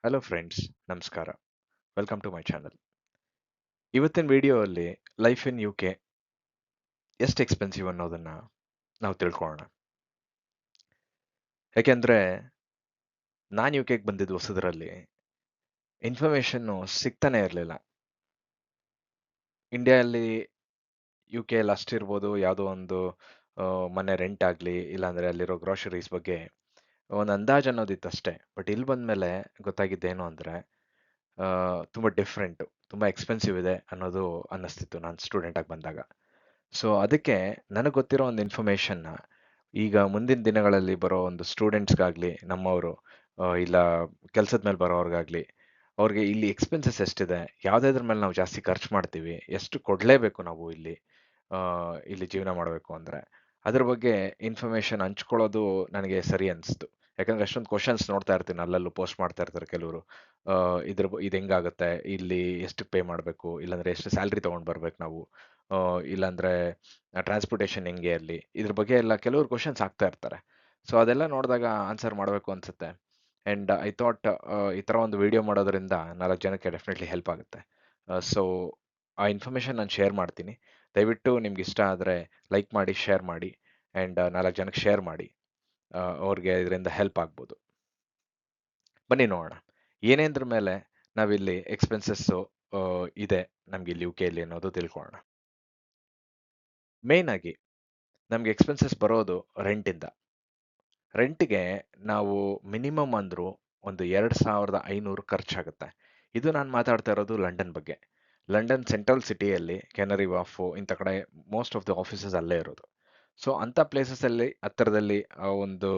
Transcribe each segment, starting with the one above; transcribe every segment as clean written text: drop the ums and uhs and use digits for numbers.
Hello friends, ನಮಸ್ಕಾರ. Welcome to my channel. ಇವತ್ತಿನ video ಅಲ್ಲಿ ಲೈಫ್ ಇನ್ ಯು ಕೆ ಎಷ್ಟು ಎಕ್ಸ್ಪೆನ್ಸಿವ್ ಅನ್ನೋದನ್ನ ನಾವು ತಿಳ್ಕೊಳ್ಳೋಣ. ಯಾಕೆಂದ್ರೆ ನಾನು ಯು ಕೆಗೆ ಬಂದಿದ್ದು ಹೊಸದರಲ್ಲಿ ಇನ್ಫಾರ್ಮೇಶನ್ ಸಿಗ್ತಾನೆ ಇರಲಿಲ್ಲ. ಇಂಡಿಯಾದಲ್ಲಿ ಯು ಕೆ ಅಲ್ಲಿ ಅಷ್ಟಿರ್ಬೋದು, ಯಾವುದೋ ಒಂದು ಮನೆ ರೆಂಟ್ ಆಗಲಿ, ಇಲ್ಲಾಂದ್ರೆ ಅಲ್ಲಿರೋ ಗ್ರಾಸರೀಸ್ ಬಗ್ಗೆ ಒಂದು ಅಂದಾಜು ಅನ್ನೋದಿತ್ತು ಅಷ್ಟೇ. ಬಟ್ ಇಲ್ಲಿ ಬಂದಮೇಲೆ ಗೊತ್ತಾಗಿದ್ದೇನು ಅಂದರೆ ತುಂಬ ಡಿಫ್ರೆಂಟು, ತುಂಬ ಎಕ್ಸ್ಪೆನ್ಸಿವ್ ಇದೆ ಅನ್ನೋದು ಅನ್ನಿಸ್ತಿತ್ತು ನಾನು ಸ್ಟೂಡೆಂಟ್ ಆಗಿ ಬಂದಾಗ. ಸೊ ಅದಕ್ಕೆ ನನಗೆ ಗೊತ್ತಿರೋ ಒಂದು ಇನ್ಫಾರ್ಮೇಷನ್ನ ಈಗ ಮುಂದಿನ ದಿನಗಳಲ್ಲಿ ಬರೋ ಒಂದು ಸ್ಟೂಡೆಂಟ್ಸ್ಗಾಗಲಿ, ನಮ್ಮವರು ಇಲ್ಲ ಕೆಲಸದ ಮೇಲೆ ಬರೋರ್ಗಾಗಲಿ, ಅವ್ರಿಗೆ ಇಲ್ಲಿ ಎಕ್ಸ್ಪೆನ್ಸಸ್ ಎಷ್ಟಿದೆ, ಯಾವುದಾದ್ರ ಮೇಲೆ ನಾವು ಜಾಸ್ತಿ ಖರ್ಚು ಮಾಡ್ತೀವಿ, ಎಷ್ಟು ಕೊಡಲೇಬೇಕು ನಾವು ಇಲ್ಲಿ ಜೀವನ ಮಾಡಬೇಕು ಅಂದರೆ, ಅದ್ರ ಬಗ್ಗೆ ಇನ್ಫಾರ್ಮೇಷನ್ ಹಂಚ್ಕೊಳ್ಳೋದು ನನಗೆ ಸರಿ ಅನಿಸ್ತು. ಯಾಕಂದರೆ ಅಷ್ಟೊಂದು ಕ್ವಶನ್ಸ್ ನೋಡ್ತಾ ಇರ್ತೀನಿ, ಅಲ್ಲಲ್ಲೂ ಪೋಸ್ಟ್ ಮಾಡ್ತಾ ಇರ್ತಾರೆ ಕೆಲವರು. ಇದು ಹೆಂಗಾಗುತ್ತೆ, ಇಲ್ಲಿ ಎಷ್ಟು ಪೇ ಮಾಡಬೇಕು, ಇಲ್ಲಾಂದರೆ ಎಷ್ಟು ಸ್ಯಾಲ್ರಿ ತೊಗೊಂಡು ಬರ್ಬೇಕು ನಾವು, ಇಲ್ಲಾಂದರೆ ಟ್ರಾನ್ಸ್ಪೋರ್ಟೇಷನ್ ಹೆಂಗೆ ಅಲ್ಲಿ, ಇದ್ರ ಬಗ್ಗೆ ಎಲ್ಲ ಕೆಲವರು ಕ್ವಶನ್ಸ್ ಆಗ್ತಾ ಇರ್ತಾರೆ. ಸೊ ಅದೆಲ್ಲ ನೋಡಿದಾಗ ಆನ್ಸರ್ ಮಾಡಬೇಕು ಅನ್ಸುತ್ತೆ. ಆ್ಯಂಡ್ ಐ ಥಾಟ್ ಈ ಥರ ಒಂದು ವಿಡಿಯೋ ಮಾಡೋದ್ರಿಂದ 4 ಜನಕ್ಕೆ ಡೆಫಿನೆಟ್ಲಿ ಹೆಲ್ಪ್ ಆಗುತ್ತೆ. ಸೊ ಆ ಇನ್ಫಾರ್ಮೇಷನ್ ನಾನು ಶೇರ್ ಮಾಡ್ತೀನಿ. ದಯವಿಟ್ಟು ನಿಮ್ಗೆ ಇಷ್ಟ ಆದರೆ ಲೈಕ್ ಮಾಡಿ, ಶೇರ್ ಮಾಡಿ, ಆ್ಯಂಡ್ 4 ಜನಕ್ಕೆ ಶೇರ್ ಮಾಡಿ. ಅವ್ರಿಗೆ ಇದರಿಂದ ಹೆಲ್ಪ್ ಆಗ್ಬೋದು. ಬನ್ನಿ ನೋಡೋಣ ಏನೇಂದ್ರ ಮೇಲೆ ನಾವಿಲ್ಲಿ ಎಕ್ಸ್ಪೆನ್ಸಸ್ಸು ಇದೆ ನಮ್ಗೆ ಇಲ್ಲಿ ಯು ಕೆಯಲ್ಲಿ ಅನ್ನೋದು ತಿಳ್ಕೊಳ್ಳೋಣ. ಮೇಯ್ನ್ ಆಗಿ ನಮ್ಗೆ ಎಕ್ಸ್ಪೆನ್ಸಸ್ ಬರೋದು ರೆಂಟಿಂದ. ರೆಂಟ್ಗೆ ನಾವು ಮಿನಿಮಮ್ ಅಂದರೂ ಒಂದು 2,500 ಖರ್ಚಾಗುತ್ತೆ. ಇದು ನಾನು ಮಾತಾಡ್ತಾ ಇರೋದು ಲಂಡನ್ ಬಗ್ಗೆ. ಲಂಡನ್ ಸೆಂಟ್ರಲ್ ಸಿಟಿಯಲ್ಲಿ ಕೆನರಿ ವಾಫು ಇಂಥ ಕಡೆ ಮೋಸ್ಟ್ ಆಫ್ ದ ಆಫೀಸಸ್ ಅಲ್ಲೇ ಇರೋದು. ಸೊ ಅಂಥ ಪ್ಲೇಸಸಲ್ಲಿ ಹತ್ತಿರದಲ್ಲಿ ಒಂದು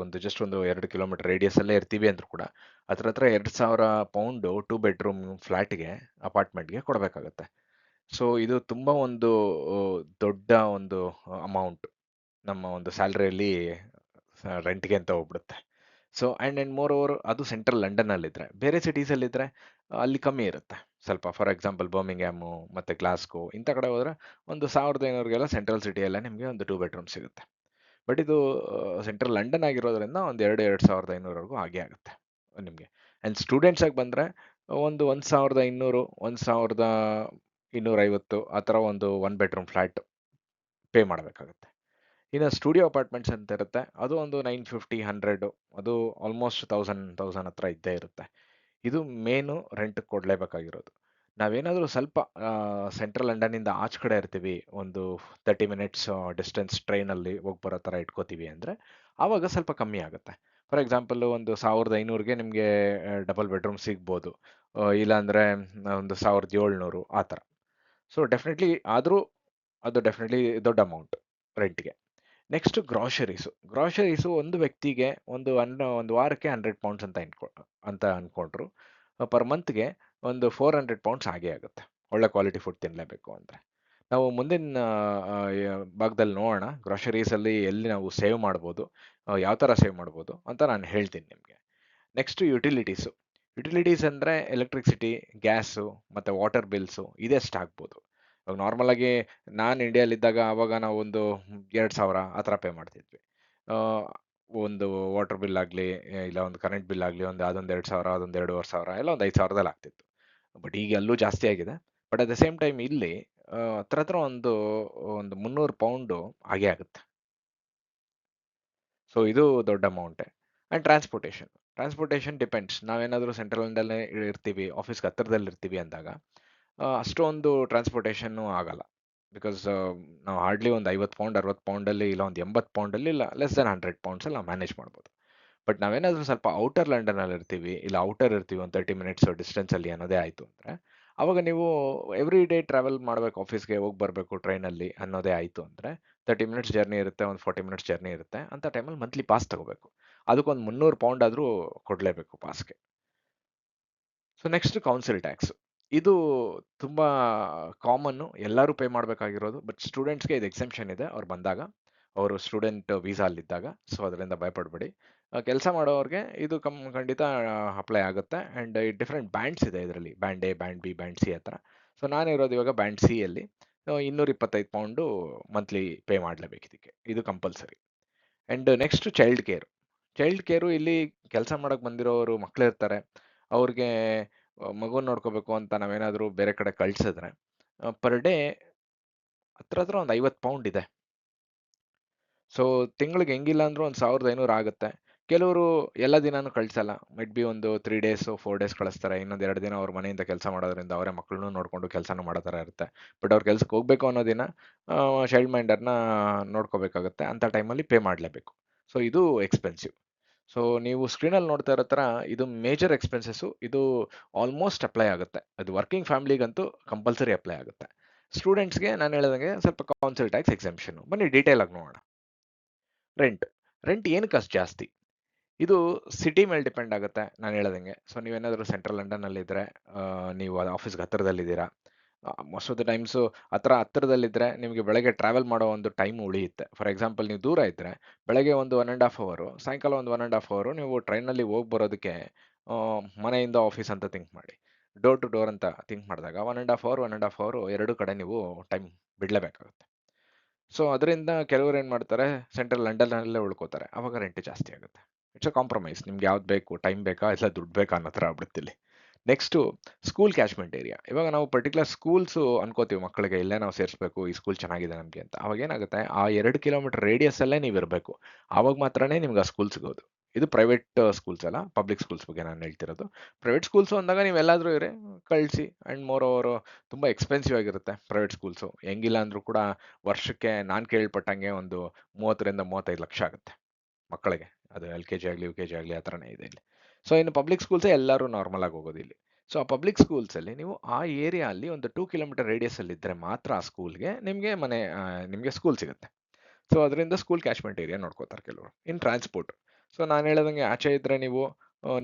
ಒಂದು ಜಸ್ಟ್ ಒಂದು 2 ಕಿಲೋಮೀಟರ್ ರೇಡಿಯಸಲ್ಲೇ ಇರ್ತೀವಿ ಅಂದರೂ ಕೂಡ ಹತ್ರ ಹತ್ರ 2,000 ಪೌಂಡು 2 ಬೆಡ್ರೂಮ್ ಫ್ಲ್ಯಾಟ್ಗೆ, ಅಪಾರ್ಟ್ಮೆಂಟ್ಗೆ ಕೊಡಬೇಕಾಗತ್ತೆ. ಸೊ ಇದು ತುಂಬ ಒಂದು ದೊಡ್ಡ ಒಂದು ಅಮೌಂಟ್ ನಮ್ಮ ಒಂದು ಸ್ಯಾಲ್ರಿಯಲ್ಲಿ ರೆಂಟ್ಗೆ ಅಂತ ಹೋಗ್ಬಿಡುತ್ತೆ. ಸೊ ಆ್ಯಂಡ್ ಮೋರ್ ಓವರ್ ಅದು ಸೆಂಟ್ರಲ್ ಲಂಡನ್ನಲ್ಲಿದ್ದರೆ, ಬೇರೆ ಸಿಟೀಸಲ್ಲಿದ್ದರೆ ಅಲ್ಲಿ ಕಮ್ಮಿ ಇರುತ್ತೆ ಸ್ವಲ್ಪ. ಫಾರ್ ಎಕ್ಸಾಂಪಲ್ ಬರ್ಮಿಂಗ್ಹ್ಯಾಮು ಮತ್ತು ಗ್ಲಾಸ್ಗೋ ಇಂಥ ಕಡೆ ಹೋದರೆ ಒಂದು 1,500ಗೆಲ್ಲ ಸೆಂಟ್ರಲ್ ಸಿಟಿಯಲ್ಲೇ ನಿಮಗೆ ಒಂದು 2 ಬೆಡ್ರೂಮ್ ಸಿಗುತ್ತೆ. ಬಟ್ ಇದು ಸೆಂಟ್ರಲ್ ಲಂಡನ್ ಆಗಿರೋದ್ರಿಂದ ಒಂದು 2,500ವರೆಗೂ ಆಗೇ ಆಗುತ್ತೆ ನಿಮಗೆ. ಆ್ಯಂಡ್ ಸ್ಟೂಡೆಂಟ್ಸಾಗಿ ಬಂದರೆ ಒಂದು 1,200, 1,250 ಆ ಥರ ಒಂದು 1 ಬೆಡ್ರೂಮ್ ಫ್ಲ್ಯಾಟ್ ಪೇ ಮಾಡಬೇಕಾಗುತ್ತೆ. ಇನ್ನು ಸ್ಟುಡಿಯೋ ಅಪಾರ್ಟ್ಮೆಂಟ್ಸ್ ಅಂತ ಇರುತ್ತೆ, ಅದು ಒಂದು 950, 100, ಅದು ಆಲ್ಮೋಸ್ಟ್ 1,000 ಹತ್ರ ಇದ್ದೇ ಇರುತ್ತೆ. ಇದು ಮೇನು ರೆಂಟ್ ಕೊಡಲೇಬೇಕಾಗಿರೋದು. ನಾವೇನಾದರೂ ಸ್ವಲ್ಪ ಸೆಂಟ್ರಲ್ ಲಂಡನ್ನಿಂದ ಆಚೆ ಕಡೆ ಇರ್ತೀವಿ, ಒಂದು 30 ಮಿನಿಟ್ಸ್ ಡಿಸ್ಟೆನ್ಸ್ ಟ್ರೈನಲ್ಲಿ ಹೋಗಿ ಬರೋ ಥರ ಇಟ್ಕೋತೀವಿ ಅಂದರೆ ಆವಾಗ ಸ್ವಲ್ಪ ಕಮ್ಮಿ ಆಗುತ್ತೆ. ಫಾರ್ ಎಕ್ಸಾಂಪಲ್ಲು ಒಂದು 1,500ಗೆ ನಿಮಗೆ ಡಬಲ್ ಬೆಡ್ರೂಮ್ ಸಿಗ್ಬೋದು, ಇಲ್ಲಾಂದರೆ ಒಂದು 1,700 ಆ ಥರ. ಸೊ ಡೆಫಿನೆಟ್ಲಿ ಆದರೂ ಅದು ಡೆಫಿನೆಟ್ಲಿ ದೊಡ್ಡ ಅಮೌಂಟ್ ರೆಂಟ್ಗೆ. ನೆಕ್ಸ್ಟ್ ಗ್ರಾಷರೀಸು ಒಂದು ವ್ಯಕ್ತಿಗೆ ಒಂದು ವಾರಕ್ಕೆ 100 ಪೌಂಡ್ಸ್ ಅಂತ ಅಂದ್ಕೊಂಡ್ರು, ಪರ್ ಮಂತ್ಗೆ ಒಂದು 400 ಪೌಂಡ್ಸ್ ಆಗೇ ಆಗುತ್ತೆ, ಒಳ್ಳೆ ಕ್ವಾಲಿಟಿ ಫುಡ್ ತಿನ್ನಲೇಬೇಕು ಅಂದರೆ. ನಾವು ಮುಂದಿನ ಭಾಗದಲ್ಲಿ ನೋಡೋಣ ಗ್ರಾಷರೀಸಲ್ಲಿ ಎಲ್ಲಿ ನಾವು ಸೇವ್ ಮಾಡ್ಬೋದು, ಯಾವ ಥರ ಸೇವ್ ಮಾಡ್ಬೋದು ಅಂತ ನಾನು ಹೇಳ್ತೀನಿ ನಿಮಗೆ. ನೆಕ್ಸ್ಟ್ ಯುಟಿಲಿಟೀಸ್ ಅಂದರೆ ಎಲೆಕ್ಟ್ರಿಸಿಟಿ, ಗ್ಯಾಸು ಮತ್ತು ವಾಟರ್ ಬಿಲ್ಸು ಇದೆಷ್ಟು ಆಗ್ಬೋದು. ಇವಾಗ ನಾರ್ಮಲಾಗಿ ನಾನು ಇಂಡಿಯಾಲಿದ್ದಾಗ ಆವಾಗ ನಾವು ಒಂದು 2,000 ಆ ಥರ ಪೇ ಮಾಡ್ತಿದ್ವಿ. ಆ, ಒಂದು ವಾಟರ್ ಬಿಲ್ ಆಗಲಿ, ಇಲ್ಲ ಒಂದು ಕರೆಂಟ್ ಬಿಲ್ ಆಗಲಿ, ಅದೊಂದು 2,000, ಅದೊಂದು 2,500, ಎಲ್ಲ ಒಂದು 5,000ದಲ್ಲಿ ಆಗ್ತಿತ್ತು. ಬಟ್ ಈಗ ಅಲ್ಲೂ ಜಾಸ್ತಿ ಆಗಿದೆ. But at the same time ಇಲ್ಲಿ ಹತ್ರ ಹತ್ರ ಒಂದು ಒಂದು 300 ಪೌಂಡು ಆಗೇ ಆಗುತ್ತೆ. ಸೊ ಇದು ದೊಡ್ಡ ಅಮೌಂಟೇ. And transportation depends. ನಾವೇನಾದರೂ ಸೆಂಟ್ರಲ್ ಲಂಡನ್ನೇ ಇರ್ತೀವಿ, ಆಫೀಸ್ಗೆ ಹತ್ತಿರದಲ್ಲಿ ಇರ್ತೀವಿ ಅಂದಾಗ ಅಷ್ಟೊಂದು ಟ್ರಾನ್ಸ್ಪೋರ್ಟೇಷನ್ನು ಆಗಲ್ಲ. ಬಿಕಾಸ್ ನಾವು ಹಾರ್ಡ್ಲಿ ಒಂದು 50 ಪೌಂಡ್, 60 ಪೌಂಡಲ್ಲಿ, ಇಲ್ಲ ಒಂದು 80 ಪೌಂಡಲ್ಲಿ, ಇಲ್ಲ ಲೆಸ್ ದೆನ್ 100 ಪೌಂಡ್ಸಲ್ಲಿ ನಾವು ಮ್ಯಾನೇಜ್ ಮಾಡ್ಬೋದು. ಬಟ್ ನಾವೇನಾದರೂ ಸ್ವಲ್ಪ ಔಟರ್ ಲಂಡನಲ್ಲಿ ಇರ್ತೀವಿ, ಇಲ್ಲ ಔಟರ್ ಇರ್ತೀವಿ, ಒಂದು 30 ಮಿನಿಟ್ಸ್ ಡಿಸ್ಟೆನ್ಸಲ್ಲಿ ಅನ್ನೋದೇ ಆಯಿತು ಅಂದರೆ, ಆವಾಗ ನೀವು ಎವ್ರಿ ಡೇ ಟ್ರಾವೆಲ್ ಮಾಡಬೇಕು, ಆಫೀಸ್ಗೆ ಹೋಗಿ ಬರಬೇಕು ಟ್ರೈನಲ್ಲಿ ಅನ್ನೋದೇ ಆಯಿತು ಅಂದರೆ 30 ಮಿನಿಟ್ಸ್ ಜರ್ನಿ ಇರುತ್ತೆ, ಒಂದು 40 ಮಿನಿಟ್ಸ್ ಜರ್ನಿ ಇರುತ್ತೆ. ಅಂಥ ಟೈಮಲ್ಲಿ ಮಂತ್ಲಿ ಪಾಸ್ ತಗೋಬೇಕು. ಅದಕ್ಕೊಂದು 300 ಪೌಂಡ್ ಆದರೂ ಕೊಡಲೇಬೇಕು ಪಾಸ್ಗೆ. So next council tax. ಇದು ತುಂಬ ಕಾಮನ್ನು, ಎಲ್ಲರೂ ಪೇ ಮಾಡಬೇಕಾಗಿರೋದು. ಬಟ್ ಸ್ಟೂಡೆಂಟ್ಸ್ಗೆ ಇದು ಎಕ್ಸೆಂಪ್ಷನ್ ಇದೆ, ಅವ್ರು ಬಂದಾಗ, ಅವರು ಸ್ಟೂಡೆಂಟ್ ವೀಸಾಲಿದ್ದಾಗ. ಸೊ ಅದರಿಂದ ಭಯಪಡಬೇಡಿ. ಕೆಲಸ ಮಾಡೋರಿಗೆ ಇದು ಖಂಡಿತ ಅಪ್ಲೈ ಆಗುತ್ತೆ. ಆ್ಯಂಡ್ ಡಿಫ್ರೆಂಟ್ ಬ್ಯಾಂಡ್ಸ್ ಇದೆ ಇದರಲ್ಲಿ, band A, band B, band C ಆ ಥರ. ಸೊ ನಾನಿರೋದು ಇವಾಗ ಬ್ಯಾಂಡ್ ಸಿ ಅಲ್ಲಿ. 225 ಪೌಂಡು ಮಂತ್ಲಿ ಪೇ ಮಾಡಲೇಬೇಕು ಇದಕ್ಕೆ, ಇದು compulsory. And next child care ಇಲ್ಲಿ ಕೆಲಸ ಮಾಡೋಕ್ಕೆ ಬಂದಿರೋರು ಮಕ್ಕಳಿರ್ತಾರೆ, ಅವ್ರಿಗೆ ಮಗುನ ನೋಡ್ಕೋಬೇಕು ಅಂತ ನಾವೇನಾದರೂ ಬೇರೆ ಕಡೆ ಕಳ್ಸಿದ್ರೆ ಪರ್ ಡೇ ಹತ್ರ ಒಂದು 50 ಪೌಂಡ್ ಇದೆ. ಸೊ ತಿಂಗಳಿಗೆ ಹೆಂಗಿಲ್ಲ ಅಂದ್ರೂ ಒಂದು 1500 ಆಗುತ್ತೆ. ಕೆಲವರು ಎಲ್ಲ ದಿನಾನು ಕಳ್ಸಲ್ಲ. ಮೈಟ್ ಬಿ ಒಂದು 3 ಡೇಸ್ 4 ಡೇಸ್ ಕಳಿಸ್ತಾರೆ. ಇನ್ನೊಂದು 2 ದಿನ ಅವ್ರ ಮನೆಯಿಂದ ಕೆಲಸ ಮಾಡೋದ್ರಿಂದ ಅವರೇ ಮಕ್ಕಳನ್ನು ನೋಡ್ಕೊಂಡು ಕೆಲಸನೂ ಮಾಡೋ ಥರ ಇರುತ್ತೆ. ಬಟ್ ಅವ್ರು ಕೆಲ್ಸಕ್ಕೆ ಹೋಗ್ಬೇಕು ಅನ್ನೋ ದಿನ ಚೈಲ್ಡ್ ಮೈಂಡರ್ನ ನೋಡ್ಕೋಬೇಕಾಗುತ್ತೆ. ಅಂಥ ಟೈಮಲ್ಲಿ ಪೇ ಮಾಡಲೇಬೇಕು. ಸೊ ಇದು ಎಕ್ಸ್ಪೆನ್ಸಿವ್. ಸೊ ನೀವು ಸ್ಕ್ರೀನಲ್ಲಿ ನೋಡ್ತಾ ಇರೋ ಥರ ಇದು ಮೇಜರ್ ಎಕ್ಸ್ಪೆನ್ಸಸ್ಸು. ಇದು ಆಲ್ಮೋಸ್ಟ್ ಅಪ್ಲೈ ಆಗುತ್ತೆ. ಅದು ವರ್ಕಿಂಗ್ ಫ್ಯಾಮಿಲಿಗಂತೂ ಕಂಪಲ್ಸರಿ ಅಪ್ಲೈ ಆಗುತ್ತೆ. ಸ್ಟೂಡೆಂಟ್ಸ್‌ಗೆ ನಾನು ಹೇಳ್ದಂಗೆ ಸ್ವಲ್ಪ ಕೌನ್ಸಿಲ್ ಟ್ಯಾಕ್ಸ್ ಎಕ್ಸೆಂಪ್ಷನ್. ಬನ್ನಿ ಡೀಟೇಲ್ ಆಗಿ ನೋಡೋಣ. ರೆಂಟ್. ರೆಂಟ್ ಏನಕ್ಕೆ ಅಷ್ಟು ಜಾಸ್ತಿ? ಇದು ಸಿಟಿ ಮೇಲೆ ಡಿಪೆಂಡ್ ಆಗುತ್ತೆ ನಾನು ಹೇಳ್ದಂಗೆ. ಸೊ ನೀವೇನಾದರೂ ಸೆಂಟ್ರಲ್ ಲಂಡನ್ನಲ್ಲಿದ್ದರೆ ನೀವು ಆಫೀಸ್ಗೆ ಹತ್ತಿರದಲ್ಲಿದ್ದೀರಾ. ಮೋಸ್ಟ್ ಆಫ್ ದ ಟೈಮ್ಸು ಹತ್ತಿರದಲ್ಲಿದ್ದರೆ ನಿಮಗೆ ಬೆಳಗ್ಗೆ ಟ್ರಾವೆಲ್ ಮಾಡೋ ಒಂದು ಟೈಮ್ ಉಳಿಯುತ್ತೆ. ಫಾರ್ ಎಕ್ಸಾಂಪಲ್ ನೀವು ದೂರ ಇದ್ದರೆ ಬೆಳಗ್ಗೆ ಒಂದು 1 1/2 ಅವರು, ಸಾಯಂಕಾಲ ಒಂದು 1 1/2 ಅವರು ನೀವು ಟ್ರೈನಲ್ಲಿ ಹೋಗಿ ಬರೋದಕ್ಕೆ ಮನೆಯಿಂದ ಆಫೀಸ್ ಅಂತ ಥಿಂಕ್ ಮಾಡಿ. ಡೋರ್ ಟು ಡೋರ್ ಅಂತ ಥಿಂಕ್ ಮಾಡಿದಾಗ 1 1/2 ಅವರ್, 1 1/2 ಅವರು ಎರಡೂ ಕಡೆ ನೀವು ಟೈಮ್ ಬಿಡಲೇಬೇಕಾಗುತ್ತೆ. ಸೊ ಅದರಿಂದ ಕೆಲವರು ಏನು ಮಾಡ್ತಾರೆ, ಸೆಂಟ್ರಲ್ ಲಂಡನ್ನಲ್ಲೇ ಉಳ್ಕೋತಾರೆ. ಆವಾಗ ರೆಂಟ್ ಜಾಸ್ತಿ ಆಗುತ್ತೆ. It's a compromise. ನಿಮ್ಗೆ ಯಾವ್ದು ಬೇಕು, ಟೈಮ್ ಬೇಕಾ ಇಲ್ಲ ದುಡ್ಡು ಬೇಕಾ ಅನ್ನೋ ಥರ ಆಗ್ಬಿಡುತ್ತೆ ಇಲ್ಲಿ. Next school catchment area. ಇವಾಗ ನಾವು ಪರ್ಟಿಕ್ಯುಲರ್ ಸ್ಕೂಲ್ಸು ಅನ್ಕೋತೀವಿ ಮಕ್ಕಳಿಗೆ ಇಲ್ಲೇ ನಾವು ಸೇರಿಸ್ಬೇಕು, ಈ ಸ್ಕೂಲ್ ಚೆನ್ನಾಗಿದೆ ನಮಗೆ ಅಂತ. ಅವಾಗ ಏನಾಗುತ್ತೆ, ಆ 2 ಕಿಲೋಮೀಟರ್ ರೇಡಿಯಸ್ಸಲ್ಲೇ ನೀವು ಇರಬೇಕು. ಆವಾಗ ಮಾತ್ರನೇ ನಿಮ್ಗೆ ಆ ಸ್ಕೂಲ್ ಸಿಗೋದು. ಇದು ಪ್ರೈವೇಟ್ ಸ್ಕೂಲ್ಸ್ ಅಲ್ಲ, ಪಬ್ಲಿಕ್ ಸ್ಕೂಲ್ಸ್ ಬಗ್ಗೆ ನಾನು ಹೇಳ್ತಿರೋದು. ಪ್ರೈವೇಟ್ ಸ್ಕೂಲ್ಸು ಅಂದಾಗ ನೀವು ಎಲ್ಲಾದರೂ ಇರಿ, ಕಳಿಸಿ. ಆ್ಯಂಡ್ ಮೋರ್ ಓವರು ತುಂಬ ಎಕ್ಸ್ಪೆನ್ಸಿವ್ ಆಗಿರುತ್ತೆ ಪ್ರೈವೇಟ್ ಸ್ಕೂಲ್ಸು. ಹೆಂಗಿಲ್ಲ ಅಂದರೂ ಕೂಡ ವರ್ಷಕ್ಕೆ ನಾನು ಕೇಳ್ಪಟ್ಟಂಗೆ ಒಂದು 30ರಿಂದ 35 ಲಕ್ಷ ಆಗುತ್ತೆ ಮಕ್ಕಳಿಗೆ. ಅದು LKG ಆಗಲಿ UKG ಆಗಲಿ ಆ ಥರನೇ ಇದೆ ಇಲ್ಲಿ. ಸೊ ಇನ್ನು ಪಬ್ಲಿಕ್ ಸ್ಕೂಲ್ಸೇ ಎಲ್ಲರೂ ನಾರ್ಮಲ್ ಆಗಿ ಹೋಗೋದು ಇಲ್ಲಿ. ಸೊ ಆ ಪಬ್ಲಿಕ್ ಸ್ಕೂಲ್ಸಲ್ಲಿ ನೀವು ಆ ಏರಿಯಾ ಅಲ್ಲಿ ಒಂದು 2 ಕಿಲೋಮೀಟರ್ ರೇಡಿಯಸ್ಸಲ್ಲಿ ಇದ್ದರೆ ಮಾತ್ರ ಆ ಸ್ಕೂಲ್ಗೆ ನಿಮಗೆ ಸ್ಕೂಲ್ ಸಿಗುತ್ತೆ. ಸೊ ಅದರಿಂದ ಸ್ಕೂಲ್ ಕ್ಯಾಚ್ಮೆಂಟ್ ಏರಿಯಾ ನೋಡ್ಕೋತಾರೆ ಕೆಲವರು. ಇನ್ನು ಟ್ರಾನ್ಸ್ಪೋರ್ಟ್. ಸೊ ನಾನು ಹೇಳ್ದಂಗೆ ಆಚೆ ಇದ್ದರೆ ನೀವು